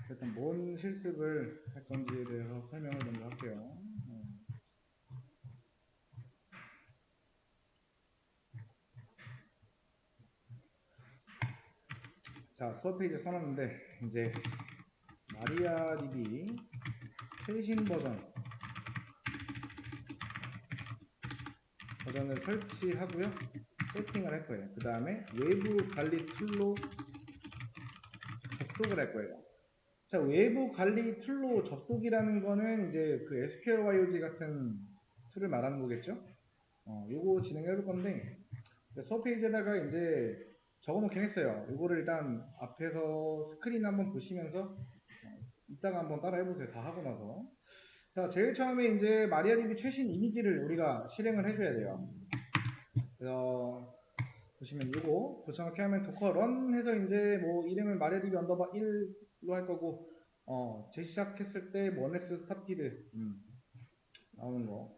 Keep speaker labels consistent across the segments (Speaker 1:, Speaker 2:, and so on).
Speaker 1: 일단 뭔 실습을 할 건지에 대해서 설명을 먼저 할게요. 자, 수업 페이지에 써놨는데 이제 마리아DB 최신 버전을 설치하고요. 세팅을 할 거예요. 그 다음에 외부 관리 툴로 접속을 할 거예요. 자, 외부 관리 툴로 접속이라는 거는 이제 그 SQL YOG 같은 툴을 말하는 거겠죠? 요거 진행해 볼 건데 수업 페이지에다가 이제 적어놓긴 했어요. 이거를 일단 앞에서 스크린 한번 보시면서 이따가 한번 따라 해보세요. 다 하고 나서. 자, 제일 처음에 이제 마리아DB 최신 이미지를 우리가 실행을 해줘야 돼요. 그래서 보시면 이거 정확히 하면 도커 런 해서 이제 뭐 이름을 마리아DB 언더바 1로 할 거고 재시작했을 때 원레스 스타피드 나오는 거.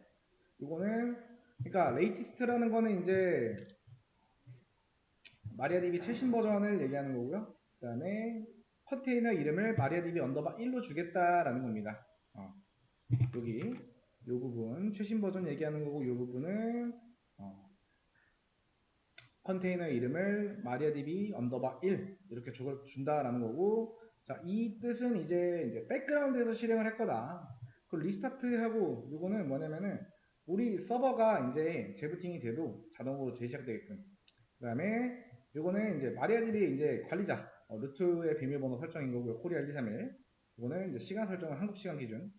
Speaker 1: 이거는 그러니까 레이티스트라는 거는 이제 마리아DB 최신 버전을 얘기하는 거고요. 그 다음에 컨테이너 이름을 마리아DB 언더바 1로 주겠다라는 겁니다. 여기 이 부분 최신 버전 얘기하는 거고 이 부분은 컨테이너 이름을 마리아DB 언더바 1 이렇게 준다라는 거고 자, 이 뜻은 이제 백그라운드에서 실행을 할 거다. 그 리스타트하고 이거는 뭐냐면은 우리 서버가 이제 재부팅이 돼도 자동으로 재시작되게끔 그 다음에 요거는 이제 마리아DB 이제 관리자 루트의 비밀번호 설정인 거고요. 코리아 1231 이거는 이제 시간 설정은 한국 시간 기준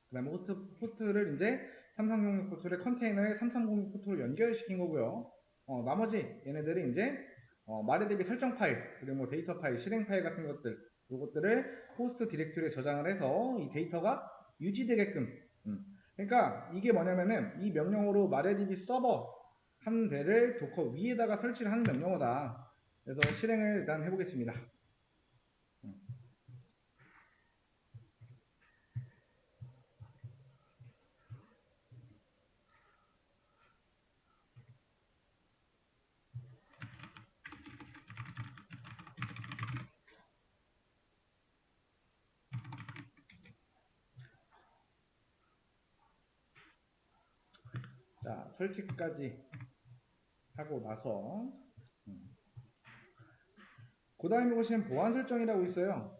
Speaker 1: 그 다음에 호스트를 이제 3306 포트의 컨테이너에 3306 포트로 연결시킨 거고요. 나머지 얘네들이 이제 마리아DB 설정 파일 그리고 뭐 데이터 파일, 실행 파일 같은 것들 요것들을 호스트 디렉토리에 저장을 해서 이 데이터가 유지되게끔 그러니까 이게 뭐냐면은 이 명령어로 마리아DB 서버 한 대를 도커 위에다가 설치를 하는 명령어다. 그래서 실행을 일단 해보겠습니다. 자, 설치까지 하고 나서 그 다음에 보시면 보안 설정이라고 있어요.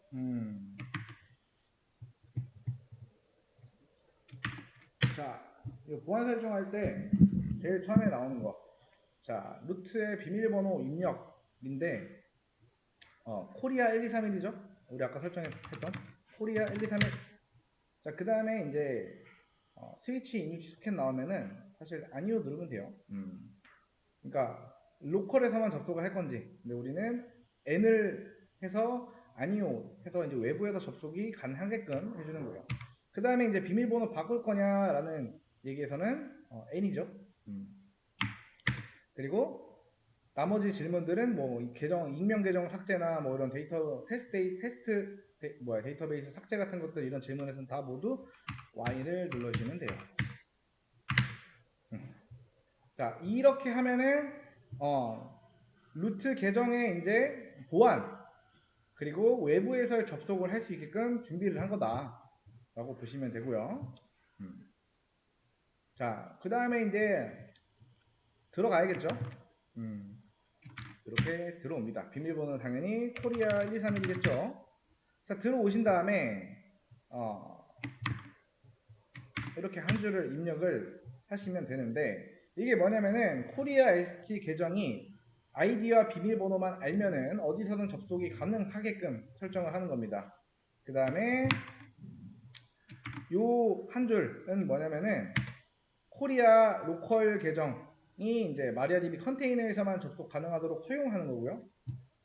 Speaker 1: 자, 이 보안 설정할 때 제일 처음에 나오는 거. 자, 루트의 비밀번호 입력인데 코리아 1231이죠? 우리 아까 설정했던 코리아 1231. 자, 그 다음에 이제 스위치 이니치 스캔 나오면은 사실 아니요 누르면 돼요. 그러니까 로컬에서만 접속을 할 건지, 근데 우리는 n을 해서 아니요 해서 이제 외부에서 접속이 가능하게끔 해주는 거예요. 그 다음에 이제 비밀번호 바꿀 거냐라는 얘기에서는 n이죠. 그리고 나머지 질문들은 뭐 계정 익명 계정 삭제나 뭐 이런 데이터 데이터베이스 삭제 같은 것들 이런 질문에서는 다 모두 Y를 눌러주시면 돼요. 자, 이렇게 하면은 루트 계정에 이제 보안 그리고 외부에서 접속을 할 수 있게끔 준비를 한 거다라고 보시면 되고요. 자, 그 다음에 이제 들어가야겠죠. 이렇게 들어옵니다. 비밀번호는 당연히 코리아 1231이겠죠. 자, 들어오신 다음에 이렇게 한 줄을 입력을 하시면 되는데 이게 뭐냐면은 코리아 ST 계정이 아이디와 비밀번호만 알면은 어디서든 접속이 가능하게끔 설정을 하는 겁니다. 그 다음에 요 한 줄은 뭐냐면은 코리아 로컬 계정이 이제 마리아DB 컨테이너에서만 접속 가능하도록 허용하는 거고요.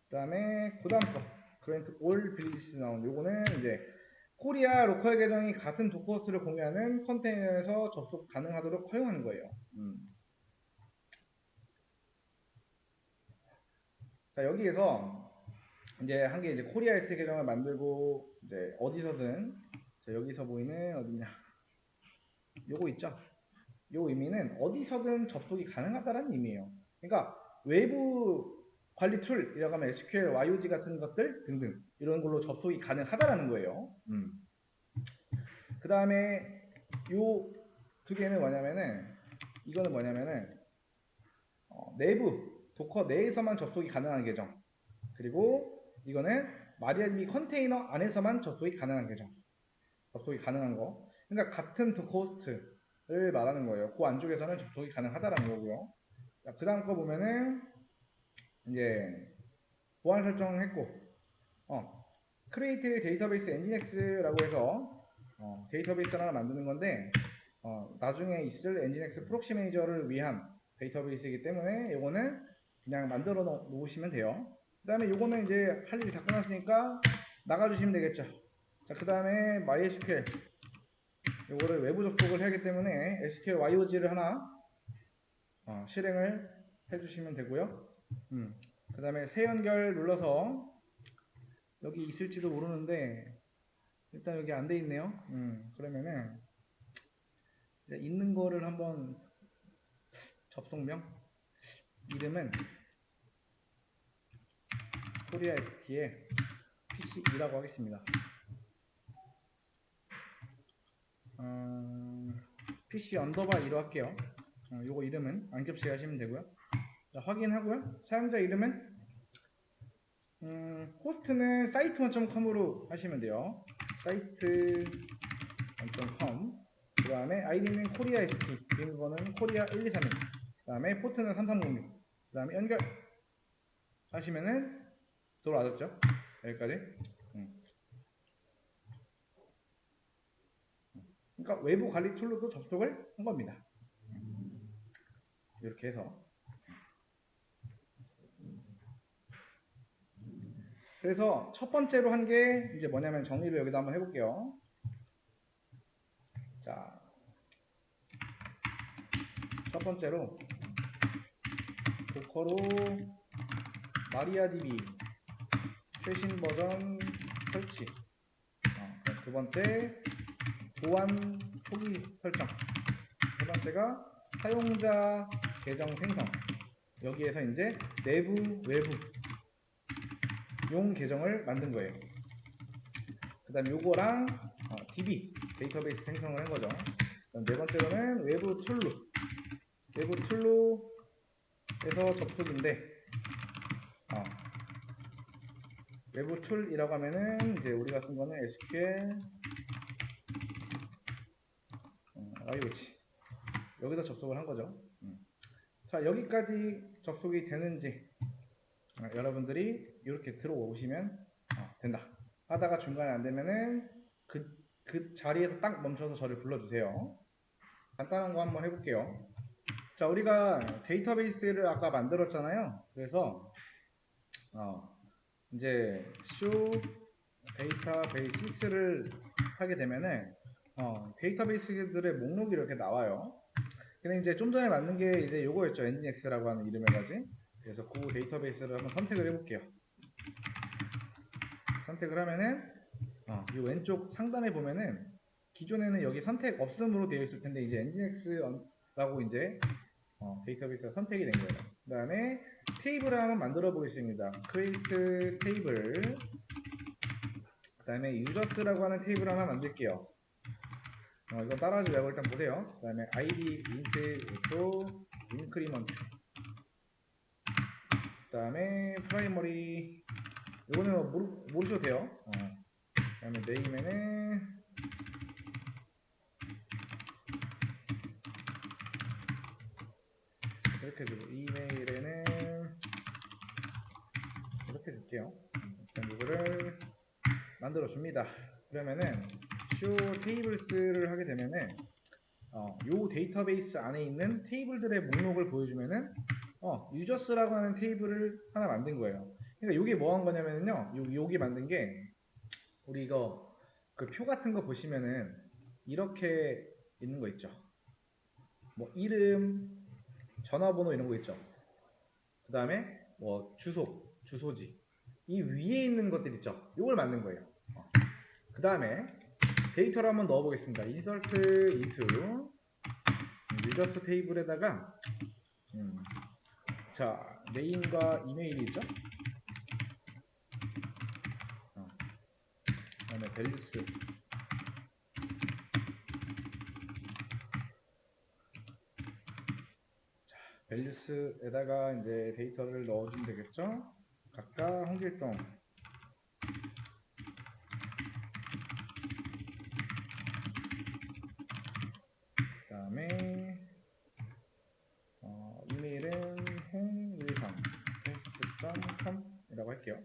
Speaker 1: 그 다음에 그 다음 거 그랜트 올 빌리지스 나온 요거는 이제 코리아 로컬 계정이 같은 도커호스트를 공유하는 컨테이너에서 접속 가능하도록 허용하는 거예요. 자, 여기에서 이제 한 개 이제 코리아 S 계정을 만들고 이제 어디서든 자, 여기서 보이는 어디냐 요거 있죠? 요 의미는 어디서든 접속이 가능하다는 의미예요. 그러니까 외부 관리 툴이라고 하면 SQL, YOG 같은 것들 등등 이런 걸로 접속이 가능하다라는 거예요. 그 다음에 요 두 개는 뭐냐면은 이거는 뭐냐면은 내부 도커 내에서만 접속이 가능한 계정, 그리고 이거는 마리아DB 컨테이너 안에서만 접속이 가능한 계정, 접속이 가능한 거. 그러니까 같은 도커 호스트를 말하는 거예요. 그 안쪽에서는 접속이 가능하다라는 거고요. 그 다음 거 보면은 이제 보안 설정했고, 크리에이트 데이터베이스 엔진엑스라고 해서 데이터베이스를 하나 만드는 건데, 나중에 있을 엔진엑스 프록시 매니저를 위한 데이터베이스이기 때문에 이거는 그냥 만들어 놓으시면 돼요. 그 다음에 이거는 이제 할 일이 다 끝났으니까 나가주시면 되겠죠. 자, 그 다음에 MySQL 이거를 외부 접속을 하기 때문에 SQL YOG를 하나 실행을 해주시면 되고요. 그 다음에 새 연결 눌러서 여기 있을지도 모르는데 일단 여기 안 돼 있네요. 그러면은 있는 거를 한번 접속명 이름은 코리아 ST의 PC2라고 하겠습니다. PC 언더바 2로 할게요. 요거 이름은 안 겹치게 하시면 되고요. 자, 확인하고요. 사용자 이름은 호스트는 site1.com으로 하시면 돼요. site1.com. 그 다음에 아이디는 코리아 ST, 비밀번호는 코리아 1231. 그 다음에 포트는 3306. 그 다음에 연결 하시면은 들어와졌죠. 여기까지. 그러니까 외부 관리 툴로도 접속을 한 겁니다. 이렇게 해서. 그래서 첫 번째로 한 게 이제 뭐냐면 정리를 여기다 한번 해볼게요. 자, 첫 번째로 도커로 마리아DB 최신 버전 설치. 두 번째 보안 초기 설정. 세 번째가 사용자 계정 생성. 여기에서 이제 내부 외부 용 계정을 만든 거예요. 그 다음 요거랑 DB 데이터베이스 생성을 한 거죠. 네 번째로는 외부 툴로 해서 접속인데 외부 툴이라고 하면은 이제 우리가 쓴 거는 SQL YOG 여기다 접속을 한 거죠. 자, 여기까지 접속이 되는지 여러분들이 이렇게 들어오시면 된다. 하다가 중간에 안 되면은 그 자리에서 딱 멈춰서 저를 불러주세요. 간단한 거 한번 해볼게요. 자, 우리가 데이터베이스를 아까 만들었잖아요. 그래서 이제 show 데이터베이스를 하게 되면은 데이터베이스들의 목록이 이렇게 나와요. 근데 이제 좀 전에 만든 게 이제 요거였죠. 엔진엑스라고 하는 이름의 가지. 그래서 그 데이터베이스를 한번 선택을 해볼게요. 선택을 하면은 이 왼쪽 상단에 보면은 기존에는 여기 선택 없음으로 되어 있을 텐데 이제 엔진엑스라고 이제 데이터베이스가 선택이 된 거예요. 그 다음에 테이블을 한번 만들어 보겠습니다. create 테이블. 그 다음에 users라고 하는 테이블 하나 만들게요. 이거 따라하지 말고 일단 보세요. 그 다음에 id int increment. 그 다음에 primary. 이거는 모르셔도 돼요. 그 다음에 name에는 이렇게 주고 이메일에는 이렇게 줄게요. 일단 이거를 만들어 줍니다. 그러면은 show tables를 하게 되면은 요 데이터베이스 안에 있는 테이블들의 목록을 보여주면은 users라고 하는 테이블을 하나 만든 거예요. 그러니까 요게 뭐 한 거냐면요. 요게 만든 게 우리 이거 그 표 같은 거 보시면은 이렇게 있는 거 있죠. 뭐 이름, 전화번호 이런 거 있죠. 그 다음에 뭐 주소지. 이 위에 있는 것들 있죠. 요걸 만든 거예요. 그 다음에 데이터를 한번 넣어 보겠습니다. insert into users 테이블에다가 자, 네임과 이메일이 있죠. 그다음에 밸류스, 밸류스에다가 이제 데이터를 넣어주면 되겠죠. 각각 홍길동, 그다음에 이메일은 홍wilson test.com이라고 할게요.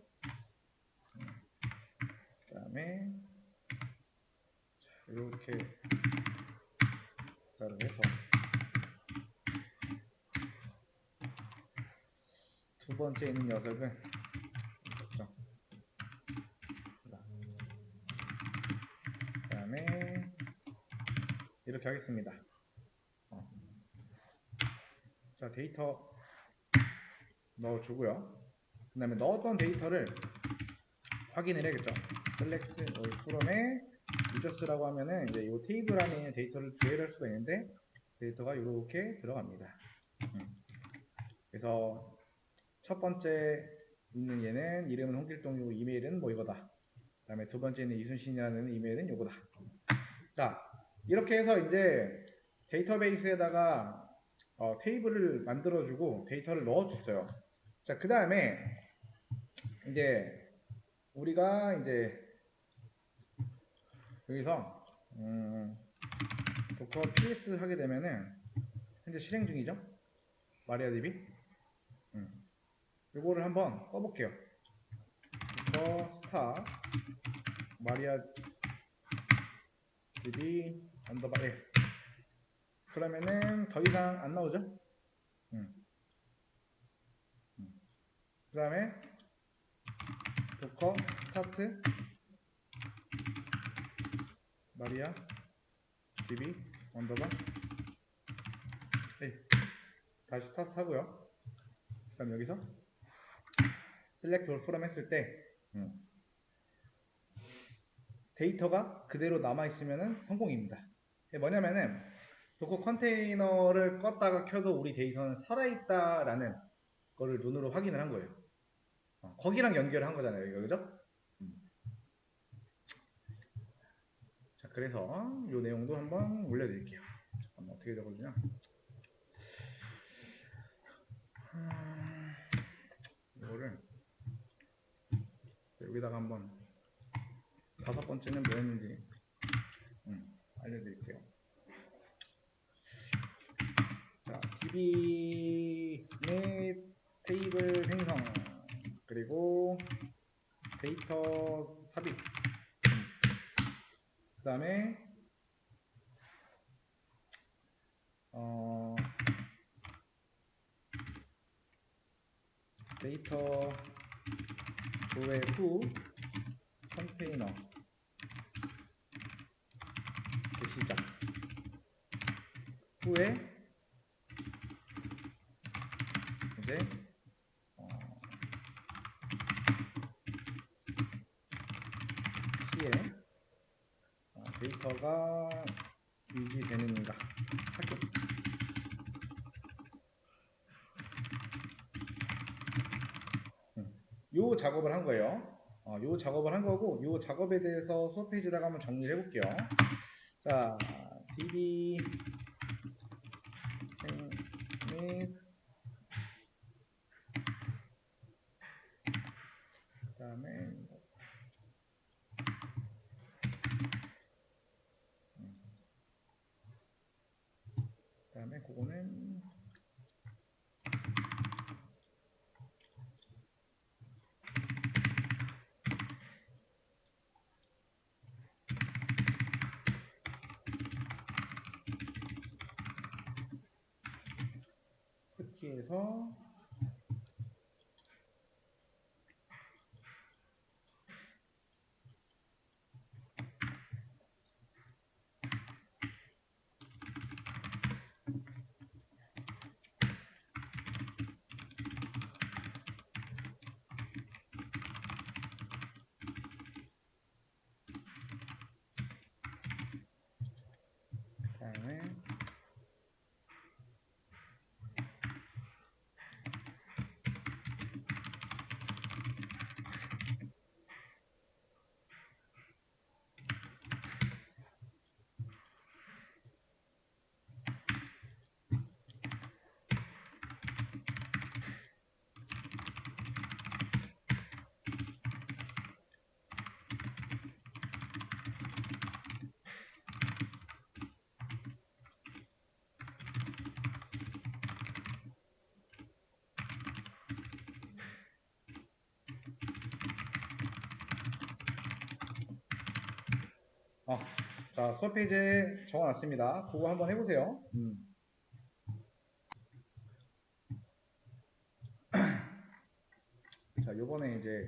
Speaker 1: 그다음에 이렇게 복사를 해서 두 번째 있는 녀석은 그렇죠. 그다음에 이렇게 하겠습니다. 자, 데이터 넣어주고요. 그 다음에 넣었던 데이터를 확인을 해야겠죠. select from에 users라고 하면은 이제 이 테이블 안에 있는 데이터를 조회할 수가 있는데 데이터가 이렇게 들어갑니다. 그래서 첫 번째 있는 얘는 이름은 홍길동이고 이메일은 뭐 이거다. 그 다음에 두 번째 있는 이순신이라는 이메일은 요거다. 자, 이렇게 해서 이제 데이터베이스에다가 테이블을 만들어주고 데이터를 넣어줬어요. 자, 그 다음에 이제 우리가 이제 여기서 도커 ps 하게 되면은 현재 실행 중이죠. 마리아DB. 이거를 한번 써볼게요. 도커 스타 마리아DB 언더바 1. 그러면은 더 이상 안 나오죠. 그 다음에 도커 스타트 마리아DB 언더바 1. 다시 스타트 하고요. 그 다음 여기서 select all from 했을 때 데이터가 그대로 남아있으면 성공입니다. 뭐냐면은 도커 컨테이너를 껐다가 켜도 우리 데이터는 살아있다라는 거를 눈으로 확인을 한 거예요. 거기랑 연결을 한 거잖아요. 이거, 그죠? 자, 그래서 이 내용도 한번 올려드릴게요. 잠깐만, 어떻게 적어주냐? 이거를 여기다가 한번 다섯 번째는 뭐였는지 알려드릴게요. 자, DB 내 테이블 생성 그리고 데이터 삽입 그 다음에 데이터 조회 후 컨테이너 시작 후에 이제 시에 데이터가 유지되는가 확인. 요 작업을 한 거예요. 요 작업을 한 거고 요 작업에 대해서 수업 페이지에다가 한번 정리를 해볼게요. 자, DB 및 그다음에 그거는 푸티에서 그다음에 자, 수업 페이지에 적어놨습니다. 그거 한번 해보세요. 자, 요번에 이제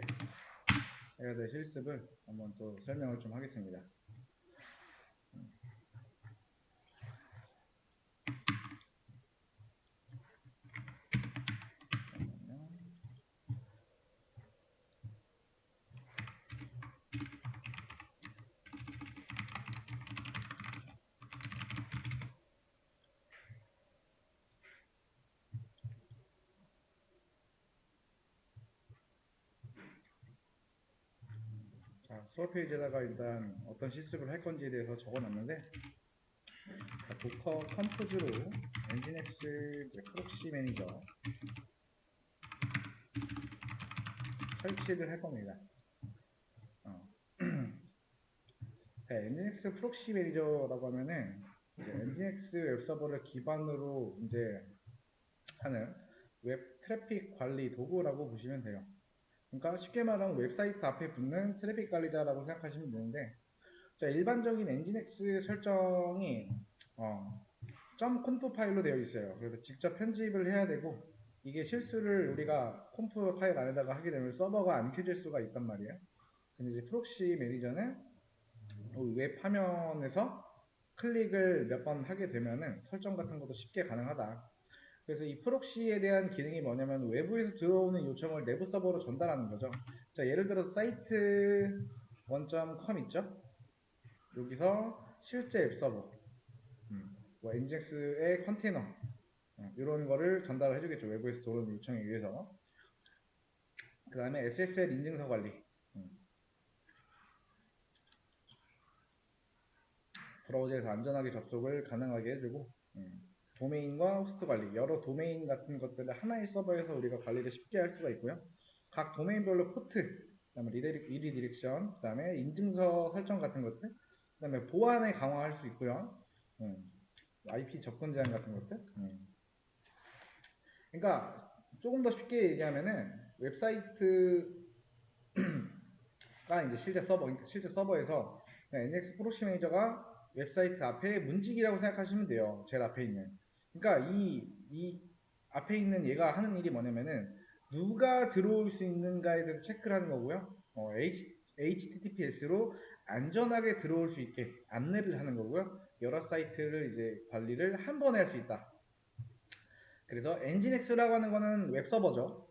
Speaker 1: 해야 될 실습을 한번 또 설명을 좀 하겠습니다. 자, 수업 페이지에다가 일단 어떤 실습을 할 건지에 대해서 적어놨는데, 자, 도커 컴포즈로 엔진엑스 프록시 매니저 설치를 할 겁니다. 네, 엔진엑스 프록시 매니저라고 하면은 이제 엔진엑스 웹서버를 기반으로 이제 하는 웹 트래픽 관리 도구라고 보시면 돼요. 그러니까 쉽게 말하면 웹사이트 앞에 붙는 트래픽 관리자라고 생각하시면 되는데, 자, 일반적인 엔진엑스 설정이 .conf 파일로 되어 있어요. 그래서 직접 편집을 해야 되고, 이게 실수를 우리가 conf 파일 안에다가 하게 되면 서버가 안 켜질 수가 있단 말이에요. 근데 이제 프록시 매니저는 웹 화면에서 클릭을 몇 번 하게 되면은 설정 같은 것도 쉽게 가능하다. 그래서 이 프록시에 대한 기능이 뭐냐면 외부에서 들어오는 요청을 내부 서버로 전달하는 거죠. 자, 예를 들어서 사이트 1.com 있죠? 여기서 실제 웹 서버, 뭐 엔젝스의 컨테이너 이런 거를 전달을 해주겠죠. 외부에서 들어오는 요청에 의해서. 그 다음에 SSL 인증서 관리, 브라우저에서 안전하게 접속을 가능하게 해주고, 도메인과 호스트 관리, 여러 도메인 같은 것들을 하나의 서버에서 우리가 관리를 쉽게 할 수가 있고요. 각 도메인별로 포트, 그 다음에 리디렉션, 그 다음에 인증서 설정 같은 것들, 그 다음에 보안을 강화할 수 있고요. IP 접근 제한 같은 것들. 그러니까 조금 더 쉽게 얘기하면은 웹사이트가 이제 실제 서버에서 NX 프록시 매니저가 웹사이트 앞에 문직이라고 생각하시면 돼요. 제일 앞에 있는. 그러니까 이 앞에 있는 얘가 하는 일이 뭐냐면은 누가 들어올 수 있는가에 대해서 체크를 하는 거고요. HTTPS로 안전하게 들어올 수 있게 안내를 하는 거고요. 여러 사이트를 이제 관리를 한 번에 할 수 있다. 그래서 엔진엑스라고 하는 거는 웹서버죠.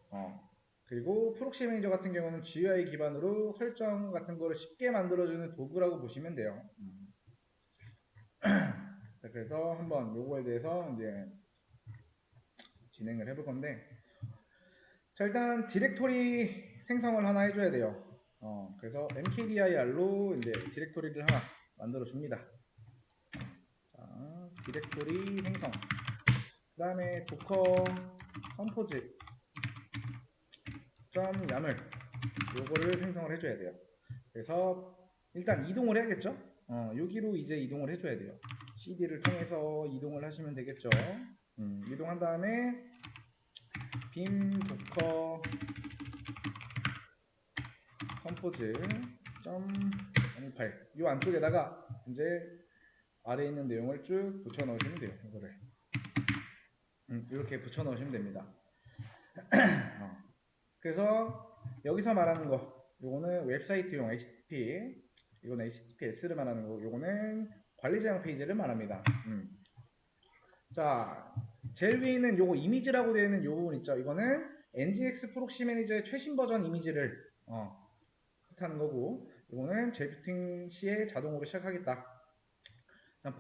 Speaker 1: 그리고 프록시 매니저 같은 경우는 GUI 기반으로 설정 같은 거를 쉽게 만들어주는 도구라고 보시면 돼요. 그래서 한번 요거에 대해서 이제 진행을 해볼 건데, 자, 일단 디렉토리 생성을 하나 해줘야 돼요. 그래서 mkdir로 이제 디렉토리를 하나 만들어 줍니다. 자, 디렉토리 생성. 그 다음에 도커 컴포즈 .yaml 요거를 생성을 해줘야 돼요. 그래서 일단 이동을 해야겠죠? 여기로 이제 이동을 해줘야 돼요. CD를 통해서 이동을 하시면 되겠죠? 이동한 다음에 빔 도커 컴포즈 .mp 이 안쪽에다가 이제 아래에 있는 내용을 쭉 붙여 넣으시면 돼요. 이거를 이렇게 붙여 넣으시면 됩니다. 그래서 여기서 말하는 거 요거는 웹사이트용 HTTP, 이거는 HTTPS를 말하는 거, 요거는 관리자용 페이지를 말합니다. 자, 제일 위에 있는 요거 이미지라고 되어 있는 요 부분 있죠. 이거는 NGX 프록시 매니저의 최신 버전 이미지를 뜻하는 거고, 이거는 재부팅 시에 자동으로 시작하겠다.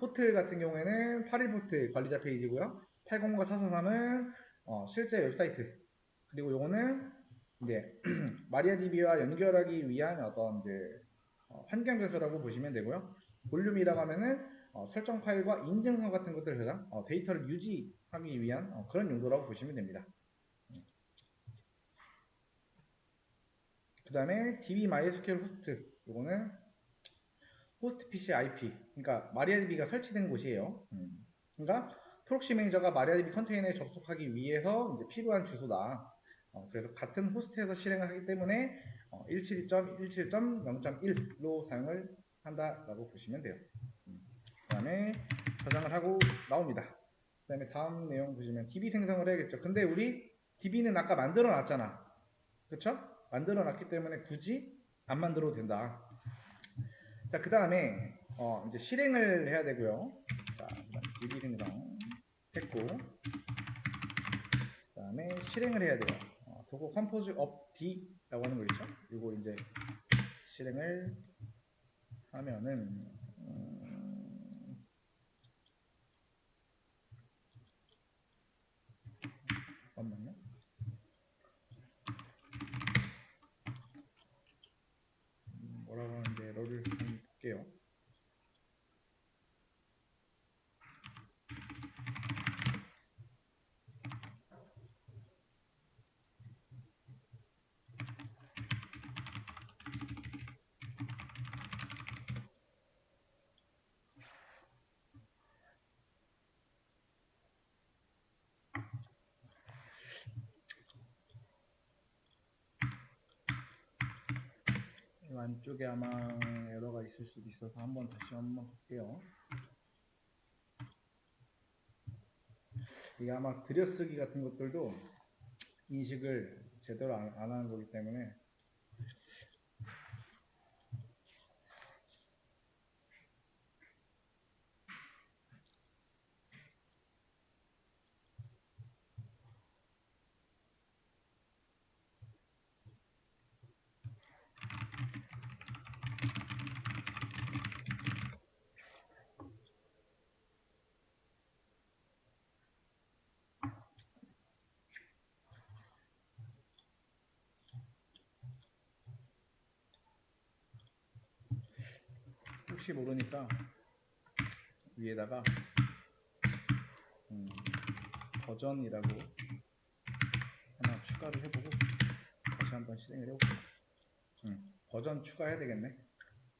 Speaker 1: 포트 같은 경우에는 81포트 관리자 페이지고요. 80과 443은 실제 웹사이트. 그리고 요거는 이제 마리아DB와 연결하기 위한 어떤 이제 환경 변수라고 보시면 되고요. 볼륨이라고 하면은 설정 파일과 인증서 같은 것들을 데이터를 유지하기 위한 그런 용도라고 보시면 됩니다. 그 다음에 DBMySQL 호스트, 이거는 호스트 PC IP, 그러니까 마리아DB가 설치된 곳이에요. 그러니까 프록시 매니저가 마리아DB 컨테이너에 접속하기 위해서 이제 필요한 주소다. 그래서 같은 호스트에서 실행을 하기 때문에 172.17.0.1로 사용을 한다라고 보시면 돼요. 그 다음에 저장을 하고 나옵니다. 그 다음에 다음 내용 보시면 DB 생성을 해야겠죠. 근데 우리 DB는 아까 만들어 놨잖아. 그쵸? 만들어 놨기 때문에 굳이 안 만들어도 된다. 자, 그 다음에 이제 실행을 해야 되고요. 자, DB 생성 했고, 그 다음에 실행을 해야 돼요. 도구 컴포즈 업 D라고 하는 거 있죠? 이거 이제 실행을 하면은 잠깐만요. 뭐라고 하는지 에러를 좀 볼게요. 이 안쪽에 아마 에러가 있을 수도 있어서 한번 다시 한번 볼게요. 이게 아마 들여쓰기 같은 것들도 인식을 제대로 안 하는 거기 때문에 혹시 모르니까 위에다가 버전이라고 하나 추가를 해보고 다시 한번 실행을 해볼게요. 버전 추가해야 되겠네.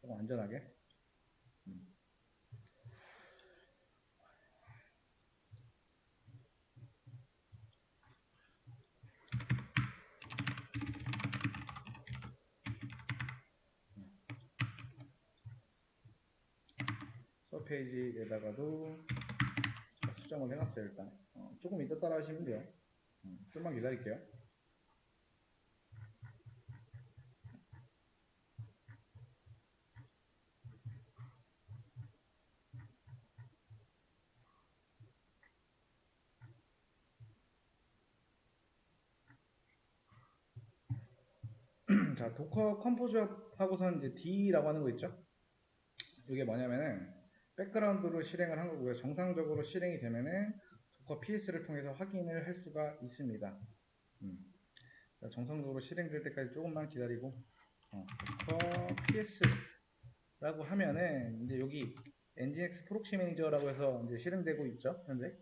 Speaker 1: 조금 안전하게. 서페이지에다가도 수정을 해놨어요. 일단 조금 이따 따라 하시면 돼요. 좀만 기다릴게요. 자, 도커 컴포즈 하고선 이제 D라고 하는 거 있죠? 이게 뭐냐면은 백그라운드로 실행을 한 거고요. 정상적으로 실행이 되면은 도커 PS를 통해서 확인을 할 수가 있습니다. 정상적으로 실행될 때까지 조금만 기다리고 도커 PS라고 하면은 이제 여기 엔진엑스 프록시 매니저라고 해서 이제 실행되고 있죠, 현재.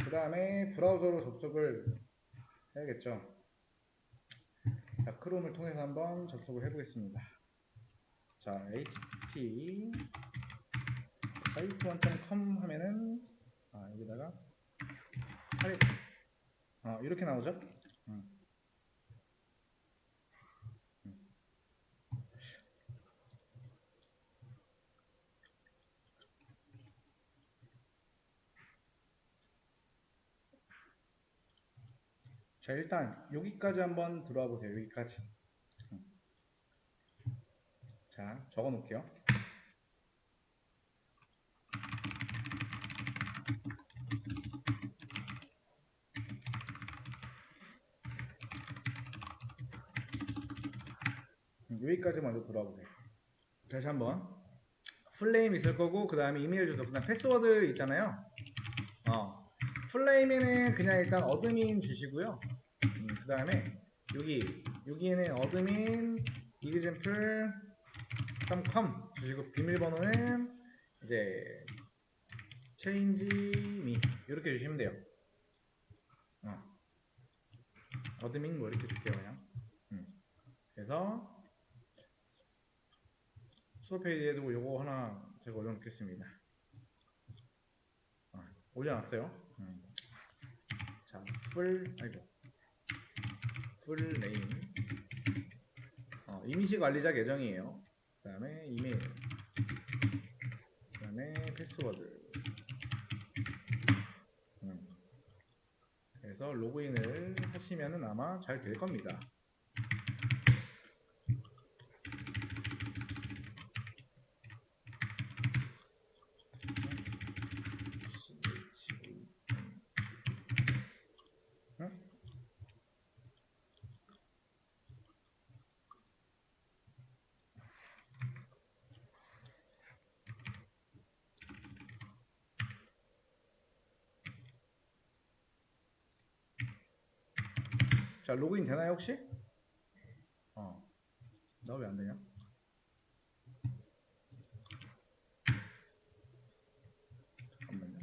Speaker 1: 그 다음에 브라우저로 접속을 해야겠죠. 자, 크롬을 통해서 한번 접속을 해보겠습니다. 자, http site1.com 하면은 여기다가 이렇게 나오죠. 자, 일단 여기까지 한번 들어와 보세요. 여기까지. 자, 적어 놓을게요. 여기까지 먼저 들어와 보세요. 다시 한번 풀네임 있을 거고, 그 다음에 이메일 주소, 그 다음 패스워드 있잖아요. 풀네임에는 그냥 일단 어드민 주시고요. 그 다음에 여기에는 어드민 example.com 주시고, 비밀번호는 이제 change me 이렇게 주시면 돼요. 어드민 뭐 이렇게 줄게요, 그냥. 그래서 수업 페이지에도 요거 하나 제가 올려놓겠습니다. 올려놨어요. 자, 풀 네임 이미지 관리자 계정이에요. 그 다음에 이메일, 그 다음에 패스워드. 그래서 로그인을 하시면은 아마 잘 될 겁니다. 자, 로그인 되나요 혹시? 나 왜 안 되냐? 잠깐만요.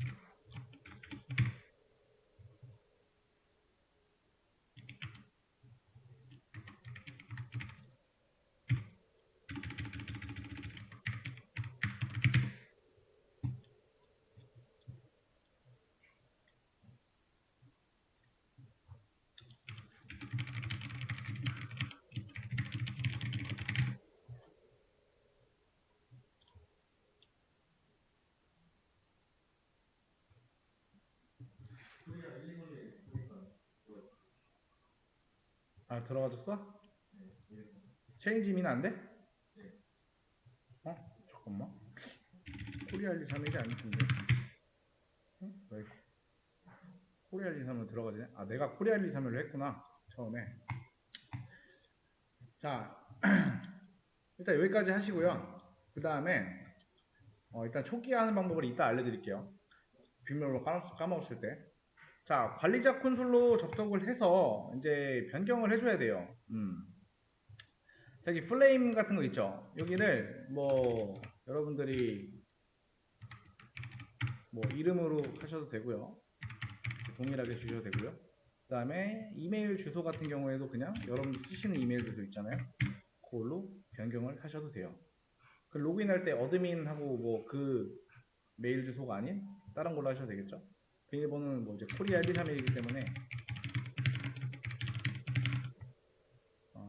Speaker 1: 아, 들어가졌어? 체인지 미는 안 돼? 잠깐만. 코리아 123일이 아닐 텐데. 왜 코리아 123을 들어가지? 아, 내가 코리아 123을 했구나. 처음에. 자, 일단 여기까지 하시고요. 그 다음에 일단 초기화 하는 방법을 이따 알려드릴게요. 비밀번호 까먹었을 때. 자, 관리자 콘솔로 접속을 해서 이제 변경을 해줘야 돼요. 저기 플레임 같은 거 있죠. 여기를 뭐 여러분들이 뭐 이름으로 하셔도 되고요. 동일하게 주셔도 되고요. 그 다음에 이메일 주소 같은 경우에도 그냥 여러분 쓰시는 이메일 주소 있잖아요. 그걸로 변경을 하셔도 돼요. 그 로그인할 때 어드민하고 뭐 그 메일 주소가 아닌 다른 걸로 하셔도 되겠죠. 비밀번호는 뭐 이제 코리아 123이기 때문에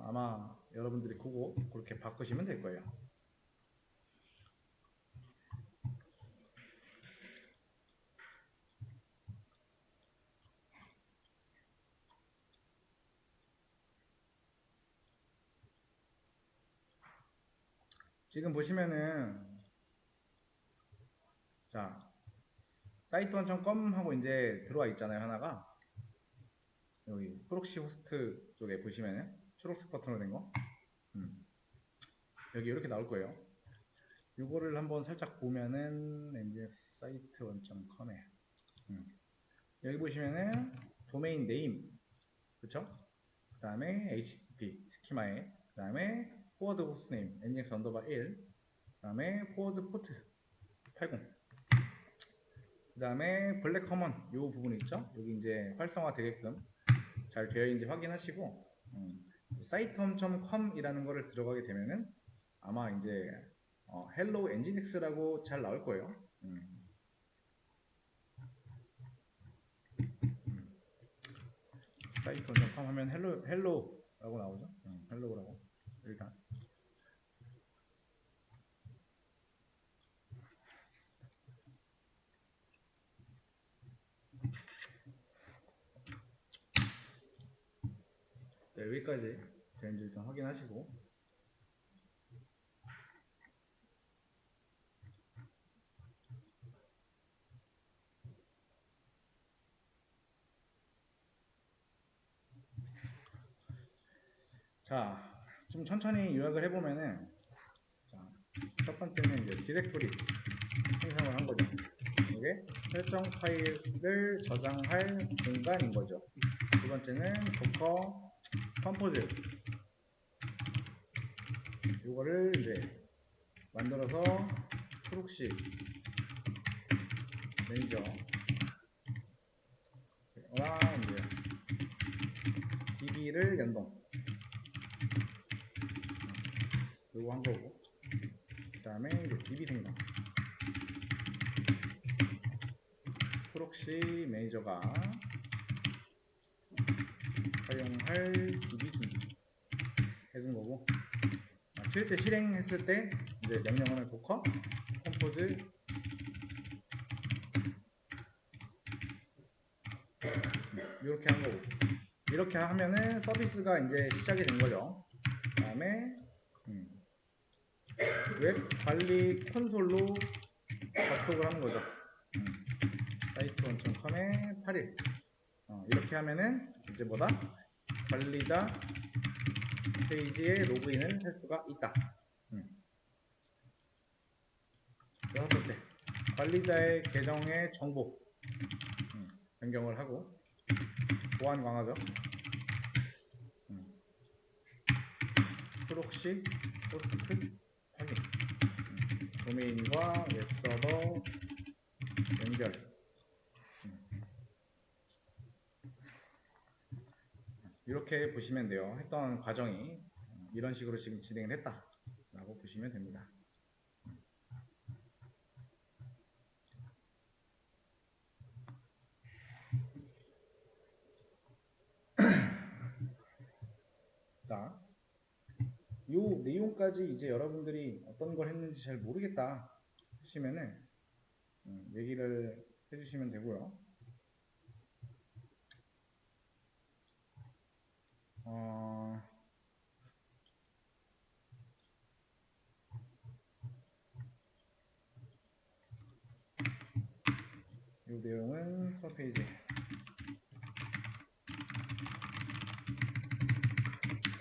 Speaker 1: 아마 여러분들이 그거 그렇게 바꾸시면 될 거예요. 지금 보시면은 자 사이트1.com 하고 이제 들어와 있잖아요. 하나가 여기 프록시 호스트 쪽에 보시면은 초록색 버튼으로 된 거 여기 이렇게 나올 거예요. 이거를 한번 살짝 보면은 nginx site1.com에 여기 보시면은 도메인 네임 그쵸? 그 다음에 http 스키마에 그 다음에 포워드 호스트네임 nginx 언더바 1 그 다음에 포워드 포트 80 그 다음에 블랙 커먼 요 부분 있죠? 여기 이제 활성화 되게끔 잘 되어 있는지 확인하시고 site.com 이라는 거를 들어가게 되면은 아마 이제 hello nginx라고 잘 나올 거예요. site.com 하면 hello라고 나오죠. hello라고 일단 네, 여기까지 되는지 일단 확인하시고 자, 좀 천천히 요약을 해보면은 자, 첫 번째는 이제 디렉토리 생성을 한 거죠. 이게 설정 파일을 저장할 공간인 거죠. 두 번째는 도커 컴포즈 이거를 이제 만들어서 프록시 매니저와 이제 DB를 연동 요거 한 거고 그 다음에 이제 DB 생성 프록시 매니저가 사용할 DB 준비 해둔 거고 실제 실행했을 때 이제 명령어는 docker compose 이렇게 한 거고, 이렇게 하면은 서비스가 이제 시작이 된 거죠. 그 다음에 웹 관리 콘솔로 접속을 하는 거죠. 사이트1.com에 8일 이렇게 하면은 이제 뭐다? 관리자 페이지에 로그인을 할 수가 있다. 여섯 번째, 관리자의 계정의 정보 변경을 하고 보안 강화죠. 프록시 호스트 확인, 도메인과 웹서버 연결. 이렇게 보시면 돼요. 했던 과정이 이런 식으로 지금 진행을 했다 라고 보시면 됩니다. 자, 요 내용까지 이제 여러분들이 어떤 걸 했는지 잘 모르겠다 하시면은 얘기를 해주시면 되고요. 이 내용은 수업 페이지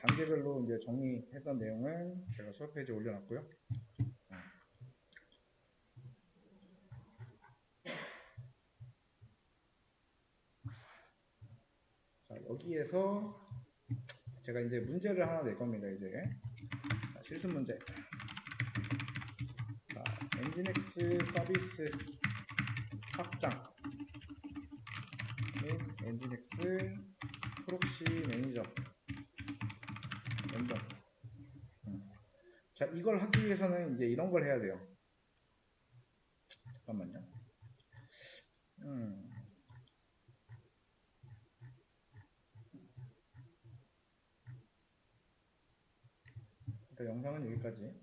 Speaker 1: 단계별로 이제 정리했던 내용은 제가 수업 페이지에 올려놨고요. 자, 여기에서 제가 이제 문제를 하나 낼 겁니다. 이제 자, 실습 문제. 자, 엔진엑스 서비스 확장 및 엔진엑스 프록시 매니저 연동. 자, 이걸 하기 위해서는 이제 이런 걸 해야 돼요. 잠깐만요. 일단 영상은 여기까지.